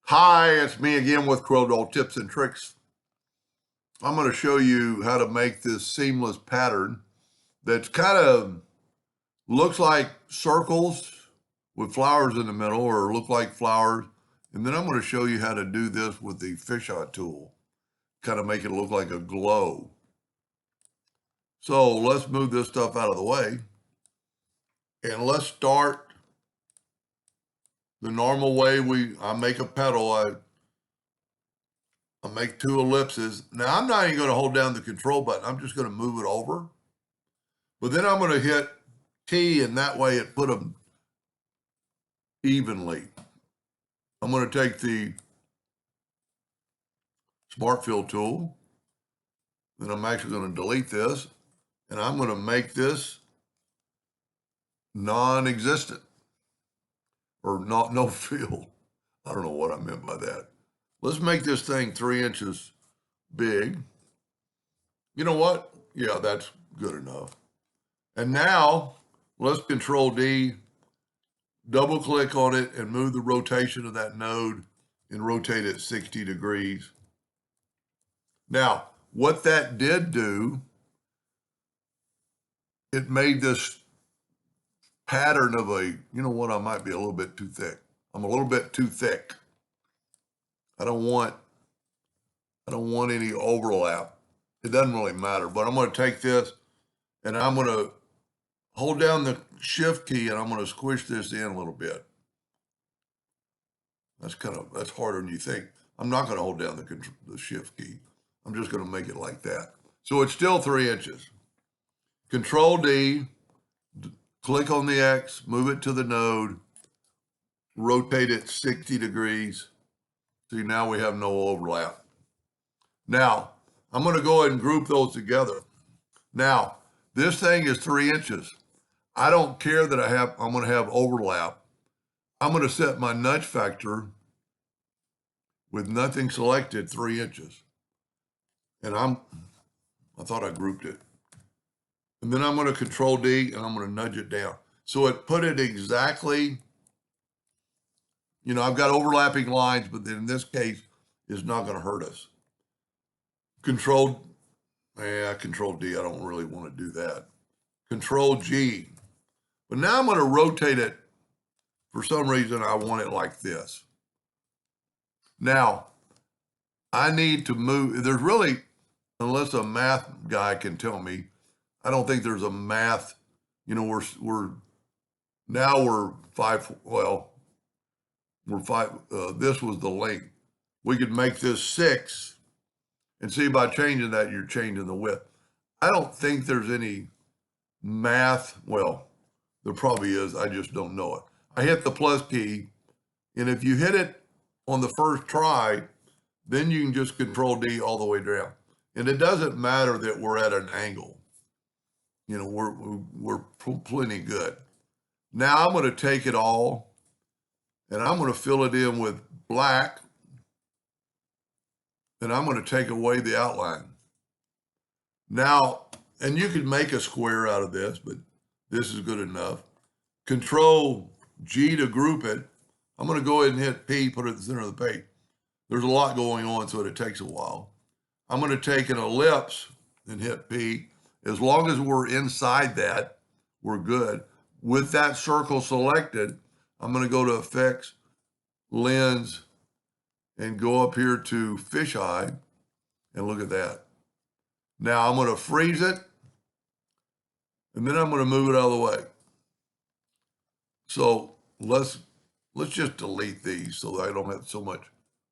Hi, it's me again with Corel Tips and Tricks. I'm going to show you how to make this seamless pattern that's kind of looks like circles with flowers in the middle or look like flowers. And then I'm going to show you how to do this with the fisheye tool, kind of make it look like a glow. So let's move this stuff out of the way and let's start the normal way I make a petal. I make two ellipses. Now, I'm not even going to hold down the control button. I'm just going to move it over. But then I'm going to hit T, and that way it put them evenly. I'm going to take the Smart Fill tool, and I'm actually going to delete this, and I'm going to make this non-existent, or no fill. I don't know what I meant by that. Let's make this thing 3 inches big. You know what? Yeah, that's good enough. And now let's Control D, double click on it and move the rotation of that node and rotate it 60 degrees. Now, what that did do, it made this pattern of you know what, I might be a little bit too thick. I'm a little bit too thick. I don't want any overlap. It doesn't really matter, but I'm going to take this and I'm going to hold down the shift key and I'm going to squish this in a little bit. That's harder than you think. I'm not going to hold down the shift key. I'm just going to make it like that. So it's still 3 inches. Control D, click on the X, move it to the node, rotate it 60 degrees. See, now we have no overlap. Now, I'm going to go ahead and group those together. Now, this thing is 3 inches. I don't care that I'm going to have overlap. I'm going to set my nudge factor with nothing selected 3 inches. And I thought I grouped it. And then I'm going to Control D and I'm going to nudge it down. So it put it exactly, you know, I've got overlapping lines, but in this case, it's not going to hurt us. Control D, I don't really want to do that. Control G. But now I'm going to rotate it. For some reason, I want it like this. Now, I need to move. There's really, unless a math guy can tell me, I don't think there's a math, you know, we're five, this was the length. We could make this 6 and see by changing that, you're changing the width. I don't think there's any math. Well, there probably is. I just don't know it. I hit the plus key, and if you hit it on the first try, then you can just Control D all the way down. And it doesn't matter that we're at an angle. You know, we're plenty good. Now I'm going to take it all and I'm going to fill it in with black, and I'm going to take away the outline. Now, and you could make a square out of this, but this is good enough. Control G to group it. I'm going to go ahead and hit P, put it at the center of the page. There's a lot going on, so it takes a while. I'm going to take an ellipse and hit P. As long as we're inside that, we're good. With that circle selected, I'm going to go to Effects, Lens, and go up here to Fisheye, and look at that. Now I'm going to freeze it, and then I'm going to move it out of the way. So let's just delete these so that I don't have so much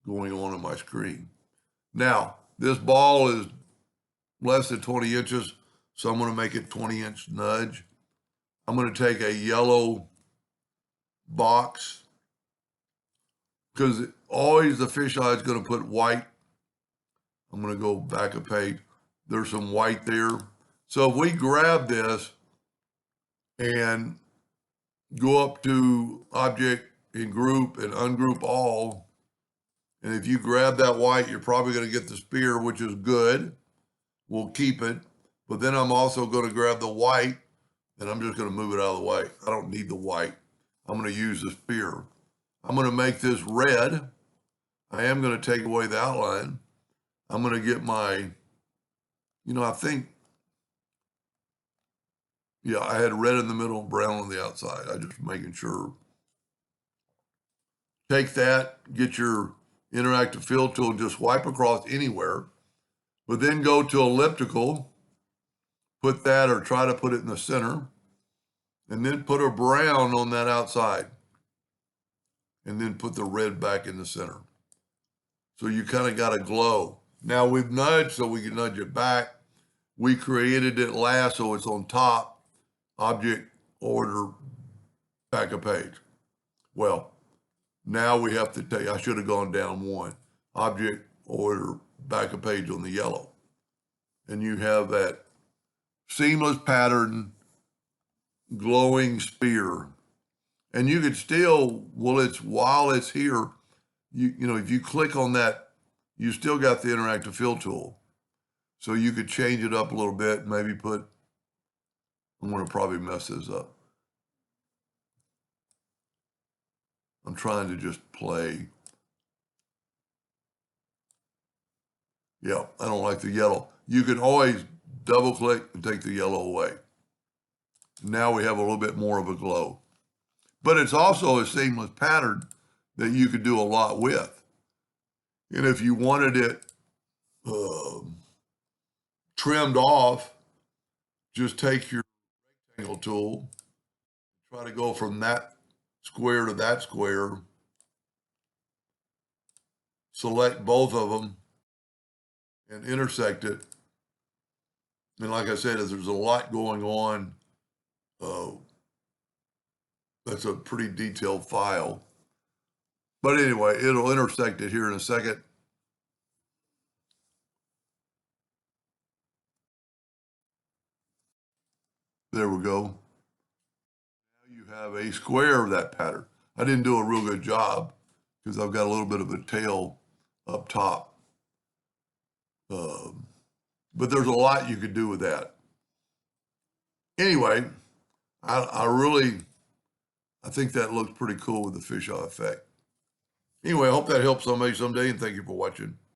going on my screen. Now, this ball is less than 20 inches, so I'm going to make it 20-inch nudge. I'm going to take a yellow box, because always the fisheye is going to put white. I'm going to go back a page. There's some white there. So if we grab this and go up to Object and Group and Ungroup All, and if you grab that white, you're probably going to get the spear, which is good. We'll keep it. But then I'm also going to grab the white, and I'm just going to move it out of the way. I don't need the white. I'm going to use the spear. I'm going to make this red, I am going to take away the outline. I'm going to get my, I think, yeah, I had red in the middle, brown on the outside. I just making sure. Take that, get your interactive fill tool, just wipe across anywhere, but then go to elliptical, put that or try to put it in the center, and then put a brown on that outside, and then put the red back in the center. So you kind of got a glow. Now we've nudged so we can nudge it back. We created it last so it's on top, object, order, back a page. Well, now we have to take, I should have gone down one, object, order, back a page on the yellow. And you have that seamless pattern, glowing spear. And you could still, while it's here, if you click on that, you still got the interactive fill tool. So you could change it up a little bit, maybe I'm going to probably mess this up. I'm trying to just play. Yeah, I don't like the yellow. You can always double click and take the yellow away. Now we have a little bit more of a glow. But it's also a seamless pattern that you could do a lot with. And if you wanted it trimmed off, just take your rectangle tool, try to go from that square to that square, select both of them, and intersect it. And like I said, if there's a lot going on, that's a pretty detailed file. But anyway, it'll intersect it here in a second. There we go. Now you have a square of that pattern. I didn't do a real good job because I've got a little bit of a tail up top. But there's a lot you could do with that. Anyway, I think that looks pretty cool with the fisheye effect. Anyway, I hope that helps somebody someday, and thank you for watching.